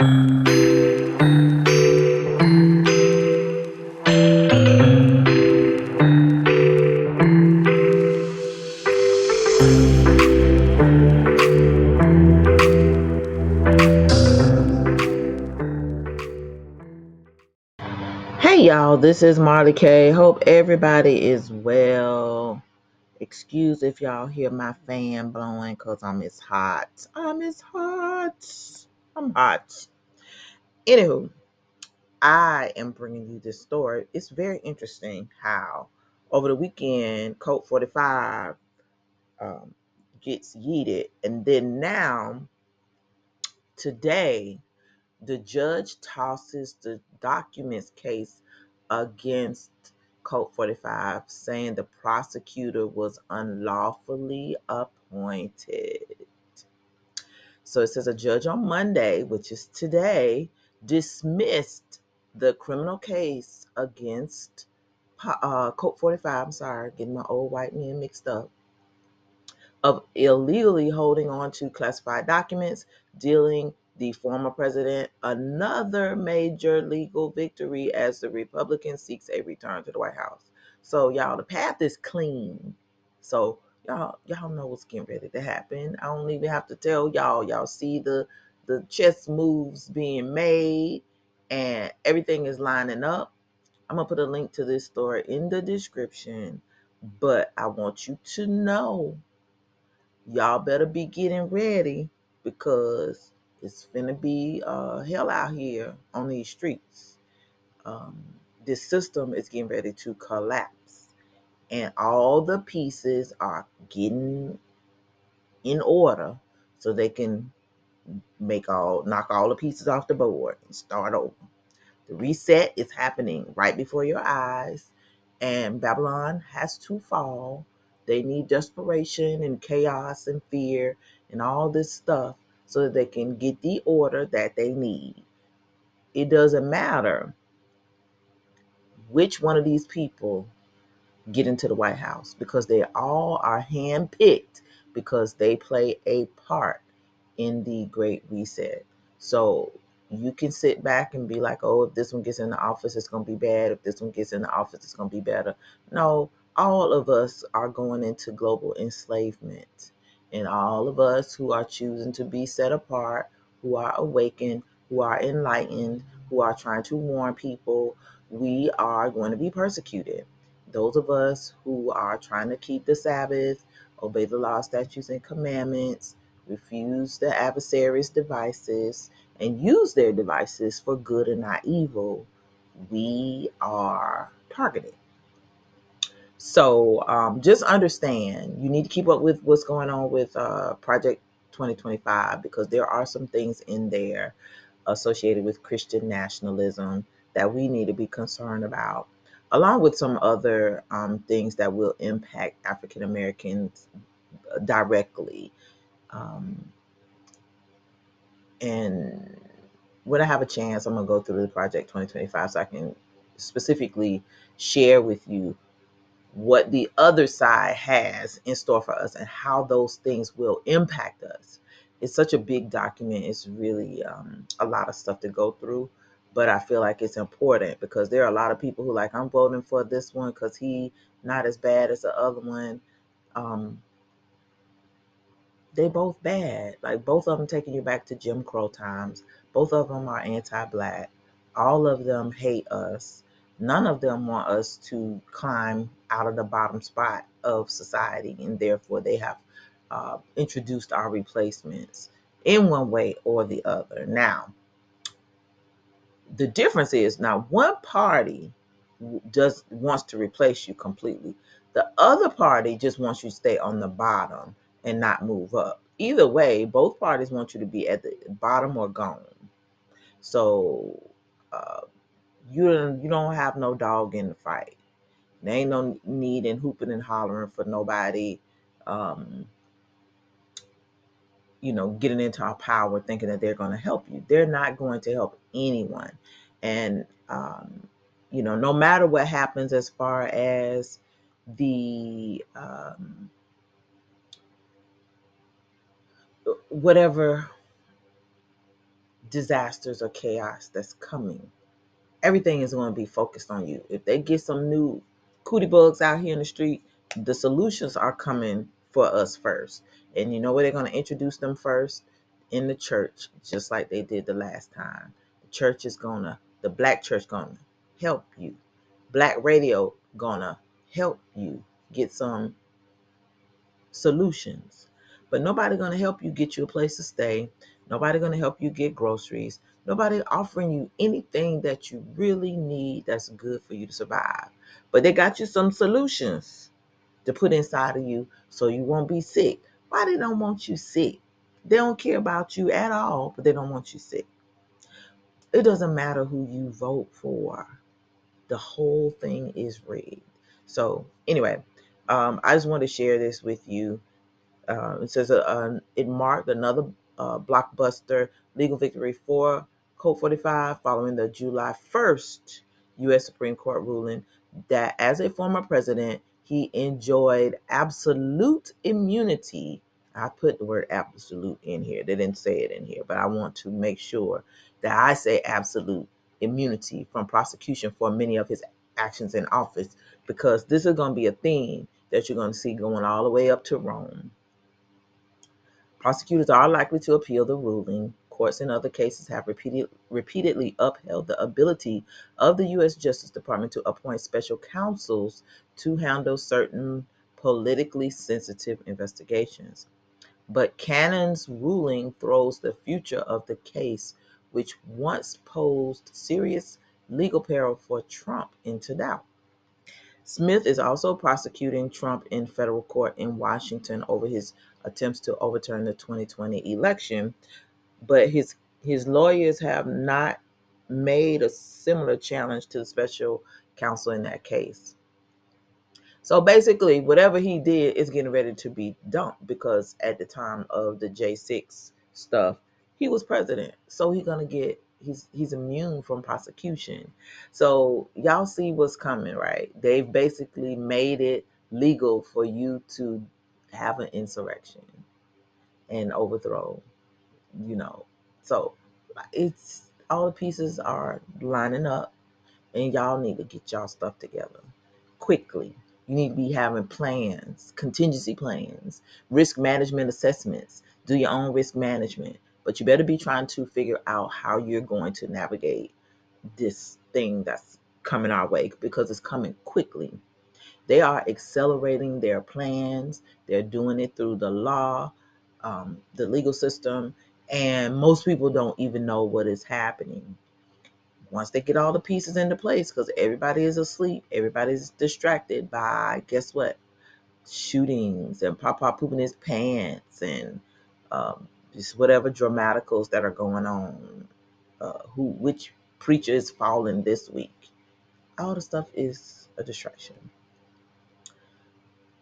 Hey y'all, this is Marley K. Hope everybody is well. Excuse if y'all hear my fan blowing because I'm hot. It's hot. I'm hot. Anywho, I am bringing you this story. It's very interesting how over the weekend, Colt 45 um, gets yeeted. And then now, today, the judge tosses the documents case against Colt 45, saying the prosecutor was unlawfully appointed. So it says a judge on Monday, which is today, dismissed the criminal case against Colt 45. I'm sorry, getting my old white men mixed up, of illegally holding on to classified documents, dealing the former president another major legal victory as the Republican seeks a return to the White House. So y'all, the path is clean. So y'all know what's getting ready to happen. I don't even have to tell y'all. Y'all see the chess moves being made and everything is lining up. I'm gonna put a link to this story in the description, but I want you to know y'all better be getting ready because it's finna be hell out here on these streets. Um, this system is getting ready to collapse, and all the pieces are getting in order so they can knock all the pieces off the board and start over. The reset is happening right before your eyes, and Babylon has to fall. They need desperation and chaos and fear and all this stuff so that they can get the order that they need. It doesn't matter which one of these people get into the White House because they all are handpicked because they play a part in the Great Reset. So you can sit back and be like, oh, if this one gets in the office, it's going to be bad. If this one gets in the office, it's going to be better. No, all of us are going into global enslavement. And all of us who are choosing to be set apart, who are awakened, who are enlightened, who are trying to warn people, we are going to be persecuted. Those of us who are trying to keep the Sabbath, obey the law, statutes, and commandments, refuse the adversary's devices, and use their devices for good and not evil, we are targeted. So just understand you need to keep up with what's going on with Project 2025 because there are some things in there associated with Christian nationalism that we need to be concerned about, along with some other things that will impact African Americans directly. Um, and when I have a chance, I'm going to go through the Project 2025 so I can specifically share with you what the other side has in store for us and how those things will impact us. It's such a big document. It's really a lot of stuff to go through, but I feel like it's important because there are a lot of people who like, I'm voting for this one because he not as bad as the other one. Um, they both bad. Like both of them taking you back to Jim Crow times. Both of them are anti-black. All of them hate us. None of them want us to climb out of the bottom spot of society, and therefore they have introduced our replacements in one way or the other. Now, the difference is now one party does wants to replace you completely. The other party just wants you to stay on the bottom and not move up. Either way, both parties want you to be at the bottom or gone. So uh, you don't have no dog in the fight. There ain't no need in hooping and hollering for nobody. Um, getting into our power thinking that they're going to help you. They're not going to help anyone. And, no matter what happens as far as the whatever disasters or chaos that's coming, everything is going to be focused on you. If they get some new cootie bugs out here in the street, the solutions are coming for us first. And you know where they're going to introduce them first? In the church, just like they did the last time. The black church gonna help you. Black radio gonna help you get some solutions. But nobody gonna help you get you a place to stay. Nobody gonna help you get groceries. Nobody offering you anything that you really need that's good for you to survive. But they got you some solutions to put inside of you so you won't be sick. Why they don't want you sick? They don't care about you at all, but they don't want you sick. It doesn't matter who you vote for. The whole thing is rigged. So anyway, I just wanted to share this with you. It says it marked another blockbuster legal victory for Colt 45 following the July 1st U.S. Supreme Court ruling that as a former president, he enjoyed absolute immunity. I put the word absolute in here. They didn't say it in here, but I want to make sure that I say absolute immunity from prosecution for many of his actions in office, because this is going to be a theme that you're going to see going all the way up to Rome. Prosecutors are likely to appeal the ruling. Courts in other cases have repeatedly upheld the ability of the U.S. Justice Department to appoint special counsels to handle certain politically sensitive investigations. But Cannon's ruling throws the future of the case, which once posed serious legal peril for Trump, into doubt. Smith is also prosecuting Trump in federal court in Washington over his attempts to overturn the 2020 election, but his lawyers have not made a similar challenge to the special counsel in that case. So basically, whatever he did is getting ready to be dumped, because at the time of the J6 stuff, he was president. So he's immune from prosecution. So y'all see what's coming, right? They've basically made it legal for you to have an insurrection and overthrow, you know. So it's all the pieces are lining up, and y'all need to get y'all stuff together quickly. You need to be having plans, contingency plans, risk management assessments. Do your own risk management, but you better be trying to figure out how you're going to navigate this thing that's coming our way, because it's coming quickly. They are accelerating their plans. They're doing it through the law, the legal system, and most people don't even know what is happening. Once they get all the pieces into place, because everybody is asleep, everybody's distracted by, guess what? Shootings and Papa pooping his pants and just whatever dramaticals that are going on. Which preacher is falling this week? All the stuff is a distraction.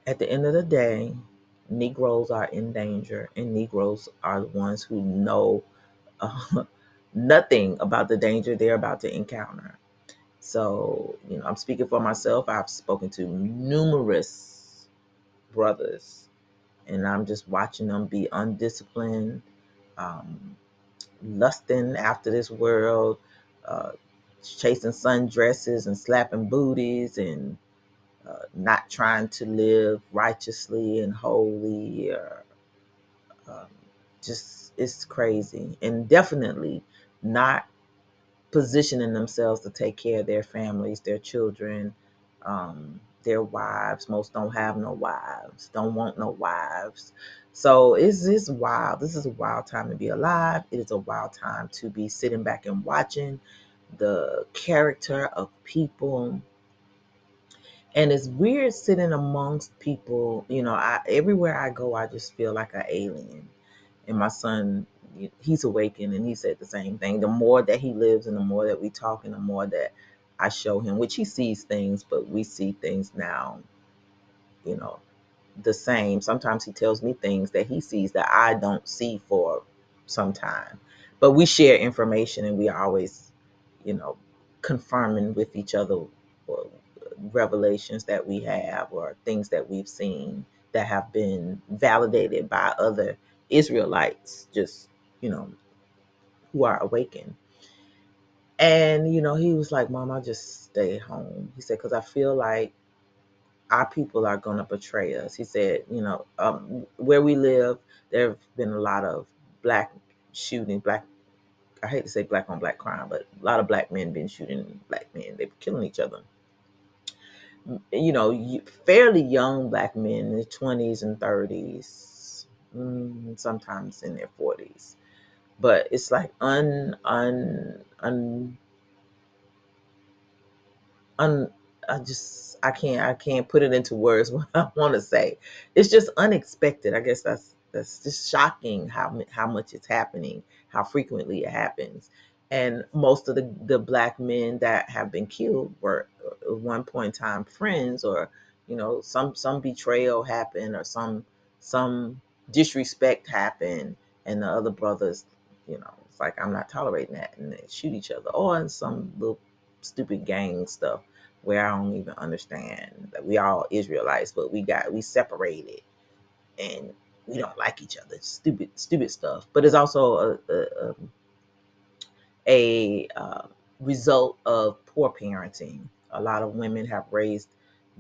At the end of the day, Negroes are in danger, and Negroes are the ones who know uh, nothing about the danger they're about to encounter. So, I'm speaking for myself. I've spoken to numerous brothers, and I'm just watching them be undisciplined, um, lusting after this world, uh, chasing sundresses and slapping booties, and not trying to live righteously and holy, or um, just it's crazy, and definitely not positioning themselves to take care of their families, their children, their wives. Most don't have no wives, don't want no wives. So it's this wild. This is a wild time to be alive. It is a wild time to be sitting back and watching the character of people. And it's weird sitting amongst people. Everywhere I go, I just feel like an alien. And my son, he's awakened, and he said the same thing. The more that he lives, and the more that we talk, and the more that I show him, which he sees things, but we see things now, you know, the same. Sometimes he tells me things that he sees that I don't see for some time. But we share information, and we are always, you know, confirming with each other, or revelations that we have, or things that we've seen that have been validated by other Israelites, just, you know, who are awakened. And he was like, "Mom, I just stay home." He said, "Because I feel like our people are going to betray us." He said, where we live, there have been a lot of black shooting, black, I hate to say black on black crime, but a lot of black men been shooting black men. They're killing each other. Fairly young black men in their 20s and 30s, sometimes in their 40s. But it's like un I can't put it into words what I want to say. It's just unexpected. I guess that's just shocking how much it's happening, how frequently it happens. And most of the black men that have been killed were at one point in time friends, or some betrayal happened, or some disrespect happened, and the other brothers, it's like, "I'm not tolerating that," and they shoot each other, or in some little stupid gang stuff where I don't even understand that we all Israelites, but we separated and we don't like each other. Stupid stuff. But it's also a result of poor parenting. A lot of women have raised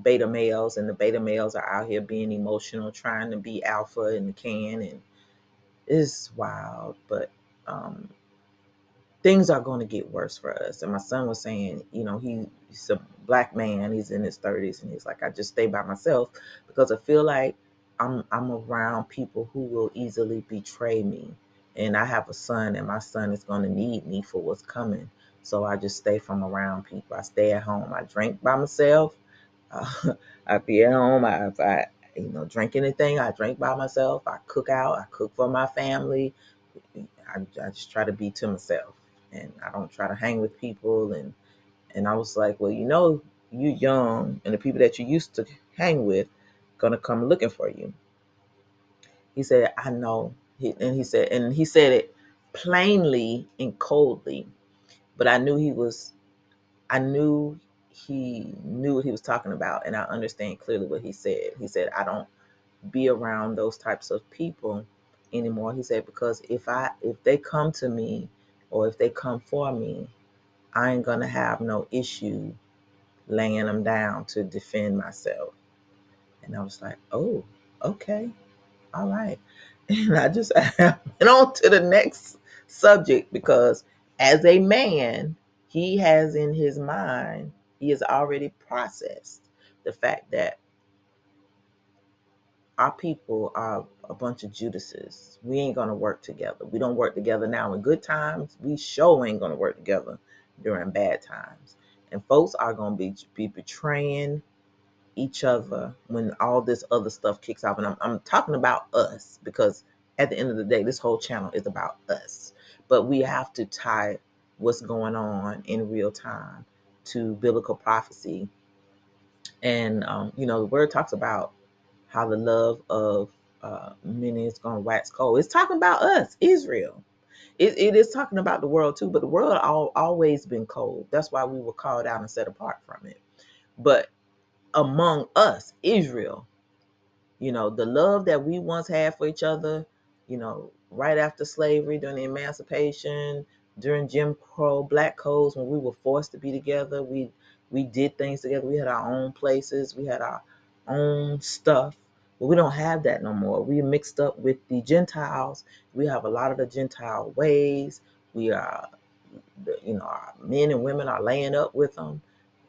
beta males, and the beta males are out here being emotional, trying to be alpha and can, and it's wild. But um, things are going to get worse for us. And my son was saying, he's a black man, he's in his 30s, and he's like, "I just stay by myself because I feel like I'm around people who will easily betray me. And I have a son, and my son is going to need me for what's coming. So I just stay from around people. I stay at home. I drink by myself. Uh, I be at home. If I drink anything, I drink by myself. I cook out. I cook for my family. I just try to be to myself, and I don't try to hang with people." And I was like, "Well, you young, and the people that you used to hang with gonna come looking for you." He said, "I know." And he said it plainly and coldly, but I knew he knew what he was talking about, and I understand clearly what he said. He said, "I don't be around those types of people anymore." He said, "Because if they come to me, or if they come for me, I ain't gonna have no issue laying them down to defend myself." And I was like, "Oh, okay, all right." And I just went on to the next subject, because as a man, he has in his mind, he has already processed the fact that our people are a bunch of Judases. We ain't gonna work together. We don't work together now in good times. We sure ain't gonna work together during bad times. And folks are gonna be betraying each other when all this other stuff kicks off. And I'm talking about us, because at the end of the day, this whole channel is about us. But we have to tie what's going on in real time to biblical prophecy. And the word talks about how the love of many is going to wax cold. It's talking about us, Israel. It is talking about the world too, but the world always been cold. That's why we were called out and set apart from it. But among us, Israel, the love that we once had for each other, right after slavery, during the emancipation, during Jim Crow, Black codes, when we were forced to be together, we did things together. We had our own places, we had our own stuff, but we don't have that no more. We mixed up with the Gentiles. We have a lot of the Gentile ways. We are, our men and women are laying up with them.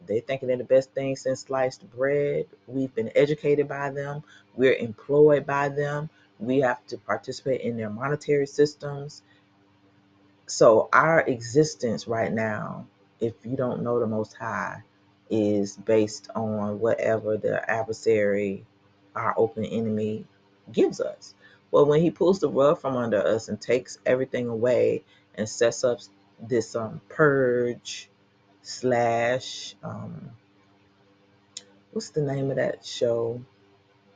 They're thinking they're the best thing since sliced bread. We've been educated by them. We're employed by them. We have to participate in their monetary systems. So our existence right now, if you don't know the Most High, is based on whatever the adversary, our open enemy, gives us. Well, when he pulls the rug from under us and takes everything away and sets up this purge slash what's the name of that show?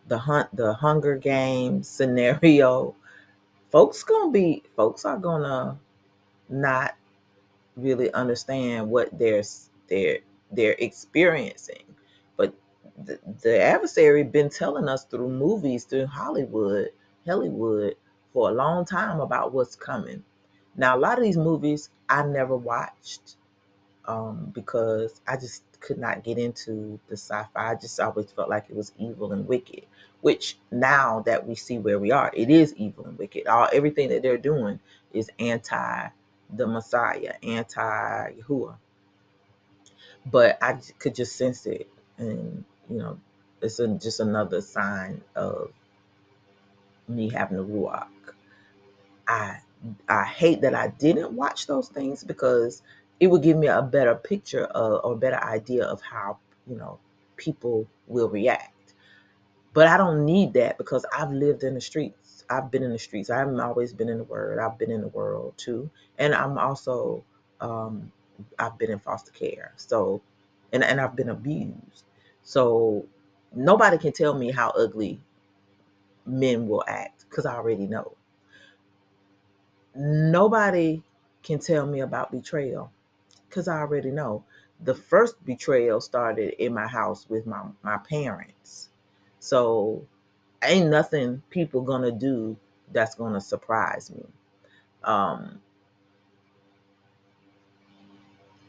The Hunger Games scenario. Folks are gonna not really understand what they're experiencing. But the adversary been telling us through movies, through Hollywood for a long time about what's coming. Now, a lot of these movies I never watched because I just could not get into the sci-fi. I just always felt like it was evil and wicked. Which now that we see where we are, it is evil and wicked. Everything that they're doing is anti the Messiah, anti Yahuwah. But could just sense it, and it's just another sign of me having the ruach. I I hate that I didn't watch those things because it would give me a better picture or a better idea of how people will react. But I don't need that because I've lived in the streets. I've been in the streets. I haven't always been in the word. I've been in the world too, and I'm also um, I've been in foster care. So, and I've been abused. So nobody can tell me how ugly men will act because I already know. Nobody can tell me about betrayal because I already know. The first betrayal started in my house with my parents. So ain't nothing people gonna do that's gonna surprise me. Um,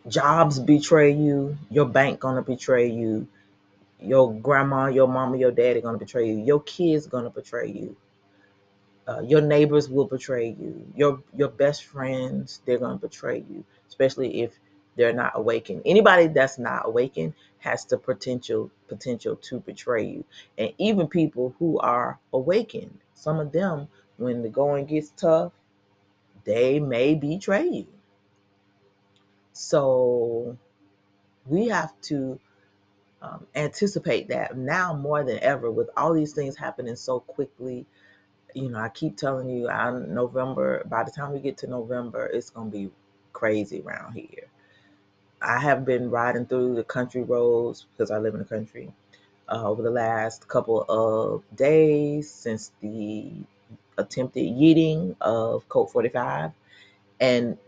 Jobs betray you, your bank gonna betray you, your grandma, your mama, your daddy gonna betray you, your kids gonna betray you. Your neighbors will betray you. Your best friends, they're gonna betray you, especially if they're not awakened. Anybody that's not awakened has the potential to betray you. And even people who are awakened, some of them, when the going gets tough, they may betray you. So we have to anticipate that now more than ever with all these things happening so quickly. I keep telling you, November, by the time we get to November, it's going to be crazy around here. I have been riding through the country roads because I live in the country over the last couple of days since the attempted yeeting of Colt 45. And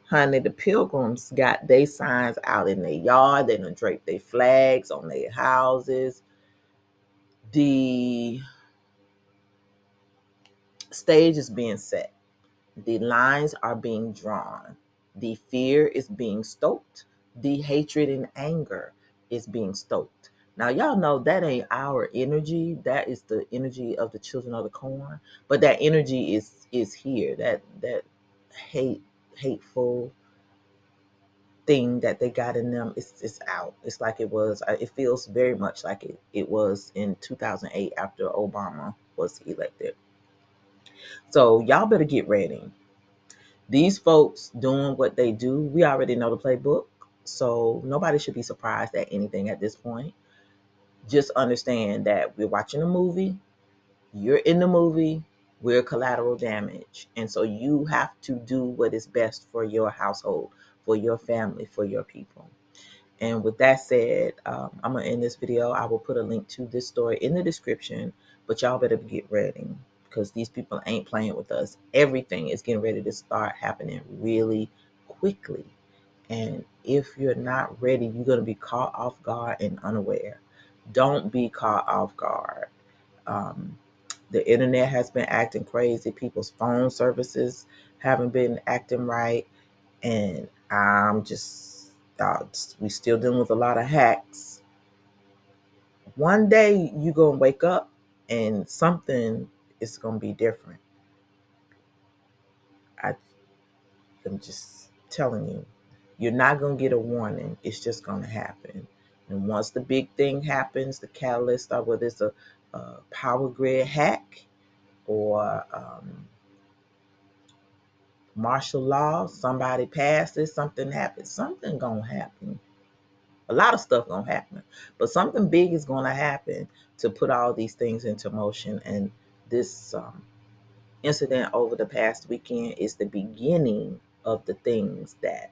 honey, the pilgrims got their signs out in their yard. They done draped their flags on their houses. The stage is being set. The lines are being drawn. The fear is being stoked. The hatred and anger is being stoked. Now, y'all know that ain't our energy. That is the energy of the children of the corn. But that energy is here. That hate, hateful thing that they got in them is out. It's like it was. It feels very much like it was in 2008 after Obama was elected. So y'all better get ready. These folks doing what they do, we already know the playbook. So nobody should be surprised at anything at this point. Just understand that we're watching a movie, you're in the movie, we're collateral damage. And so you have to do what is best for your household, for your family, for your people. And with that said, I'm going to end this video. I will put a link to this story in the description, but y'all better get ready because these people ain't playing with us. Everything is getting ready to start happening really quickly. And if you're not ready, you're going to be caught off guard and unaware. Don't be caught off guard. Um, the internet has been acting crazy. People's phone services haven't been acting right. And I'm just we still dealing with a lot of hacks. One day you gonna wake up and something is gonna be different. I am just telling you, you're not gonna get a warning. It's just gonna happen. And once the big thing happens, the catalyst, or whether it's a power grid hack or martial law, somebody passes, something happens, something gonna happen. A lot of stuff gonna happen, but something big is gonna happen to put all these things into motion. And this incident over the past weekend is the beginning of the things that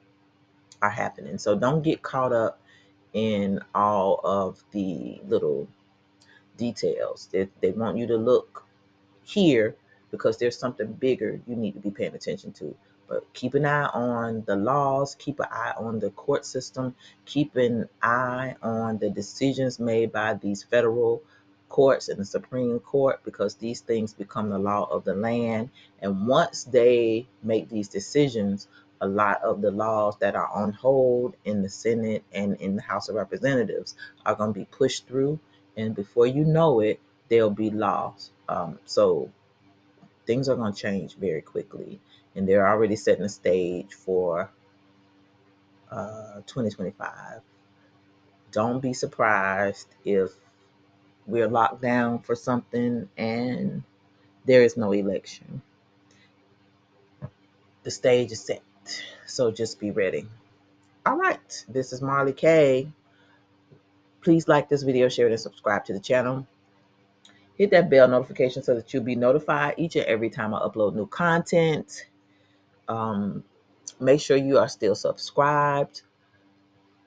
are happening. So don't get caught up in all of the little details. They want you to look here because there's something bigger you need to be paying attention to. But keep an eye on the laws, keep an eye on the court system, keep an eye on the decisions made by these federal courts and the Supreme Court, because these things become the law of the land. And once they make these decisions, a lot of the laws that are on hold in the Senate and in the House of Representatives are going to be pushed through. And before you know it, there'll be laws. So things are going to change very quickly. And they're already setting the stage for 2025. Don't be surprised if we're locked down for something and there is no election. The stage is set. So just be ready. All right. This is Marley K. Please like this video, share it, and subscribe to the channel. Hit that bell notification so that you'll be notified each and every time I upload new content. Make sure you are still subscribed.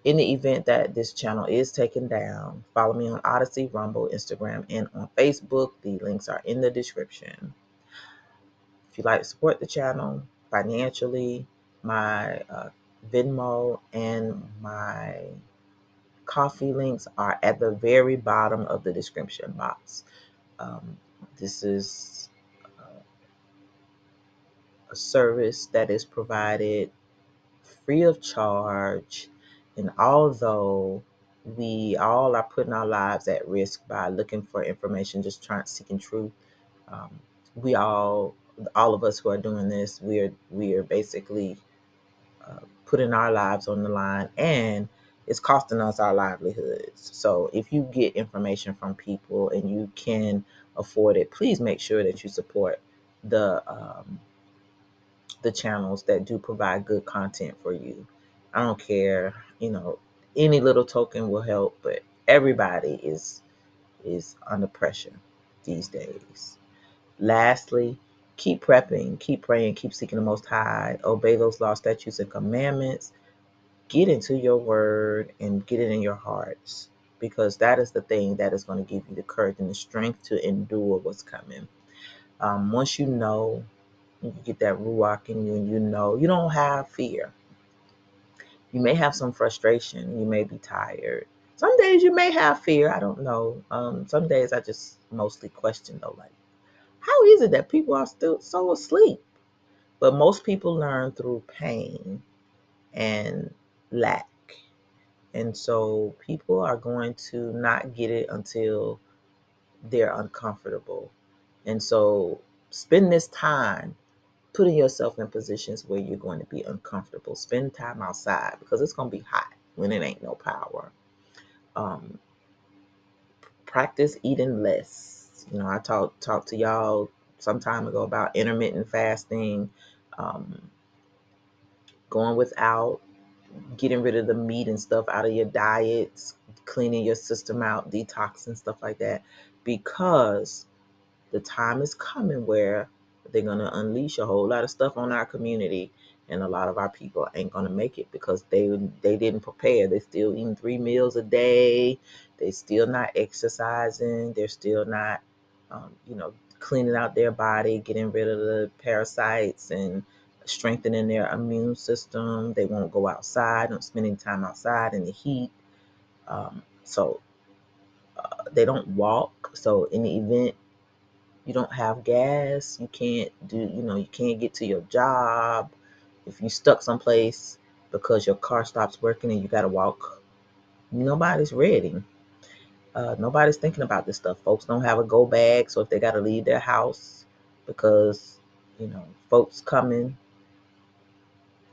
In the event that this channel is taken down, follow me on Odyssey, Rumble, Instagram, and on Facebook. The links are in the description. If you'd like to support the channel financially, my Venmo and my coffee links are at the very bottom of the description box. Um, this is a service that is provided free of charge. And although we all are putting our lives at risk by looking for information, just trying seeking truth, um, we all of us who are doing this, we are basically putting our lives on the line, and it's costing us our livelihoods. So if you get information from people and you can afford it, please make sure that you support the um, the channels that do provide good content for you. I don't care, any little token will help, but everybody is under pressure these days. Lastly, keep prepping, keep praying, keep seeking the Most High, obey those laws, statutes, and commandments. Get into your word and get it in your hearts, because that is the thing that is going to give you the courage and the strength to endure what's coming. Once you get that ruach in you, and you don't have fear. You may have some frustration. You may be tired. Some days you may have fear. I don't know. Some days I just mostly question though, like, how is it that people are still so asleep? But most people learn through pain and lack. And so people are going to not get it until they're uncomfortable. And so spend this time putting yourself in positions where you're going to be uncomfortable. Spend time outside, because it's going to be hot when it ain't no power. Um, Practice eating less. I talked to y'all some time ago about intermittent fasting, um, going without, getting rid of the meat and stuff out of your diets, cleaning your system out, detoxing, stuff like that, because the time is coming where they're going to unleash a whole lot of stuff on our community, and a lot of our people ain't going to make it because they didn't prepare. They still eating 3 meals a day. They still not exercising. They're still not cleaning out their body, getting rid of the parasites and strengthening their immune system. They won't go outside, not spending time outside in the heat. So they don't walk. So in the event you don't have gas, you can't get to your job. If you stuck someplace because your car stops working and you got to walk, nobody's ready. Nobody's thinking about this stuff. Folks don't have a go bag, so if they got to leave their house because folks coming,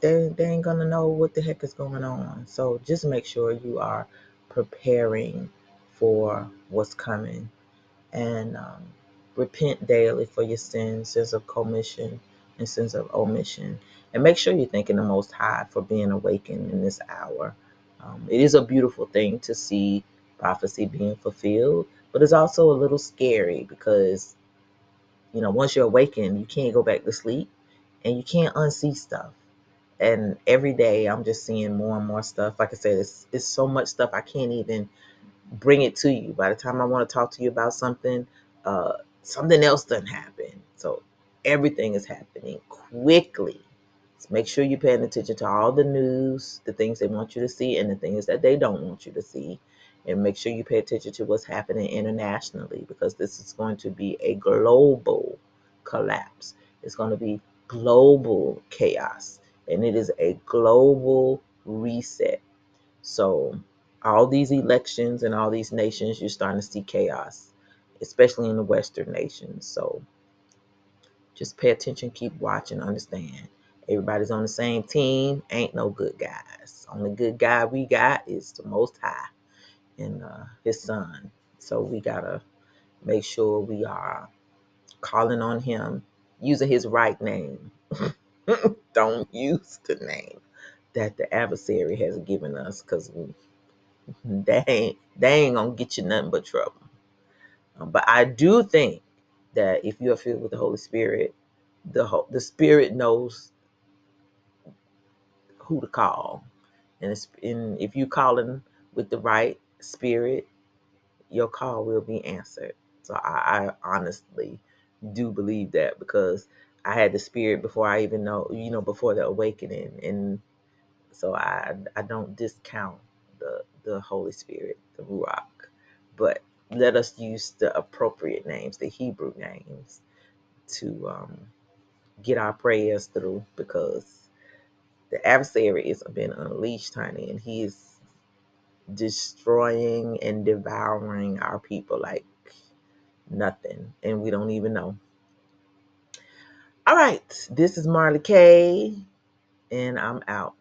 they ain't gonna know what the heck is going on. So just make sure you are preparing for what's coming, and repent daily for your sins, sins of commission and sins of omission. And make sure you're thanking the Most High for being awakened in this hour. It is a beautiful thing to see prophecy being fulfilled, but it's also a little scary because, once you're awakened, you can't go back to sleep and you can't unsee stuff. And every day I'm just seeing more and more stuff. Like I said, it's so much stuff I can't even bring it to you. By the time I want to talk to you about something, something else doesn't happen. So everything is happening quickly. So make sure you're paying attention to all the news, the things they want you to see, and the things that they don't want you to see. And make sure you pay attention to what's happening internationally, because this is going to be a global collapse. It's going to be global chaos, and it is a global reset. So, all these elections and all these nations, you're starting to see chaos, especially in the Western nations. So, just pay attention, keep watching, understand. Everybody's on the same team. Ain't no good guys. Only good guy we got is the Most High and His Son. So we gotta make sure we are calling on Him, using His right name. Don't use the name that the adversary has given us, because they ain't gonna get you nothing but trouble. But I do think that if you are filled with the Holy Spirit, the Spirit knows who to call, and if you calling with the right spirit, your call will be answered. So I honestly do believe that, because I had the Spirit before I even know, before the awakening, and so I don't discount the Holy Spirit, the Ruach, but let us use the appropriate names, the Hebrew names, to get our prayers through, because the adversary is been unleashed, honey, and he is destroying and devouring our people like nothing, and we don't even know. All right, this is Marley K, and I'm out.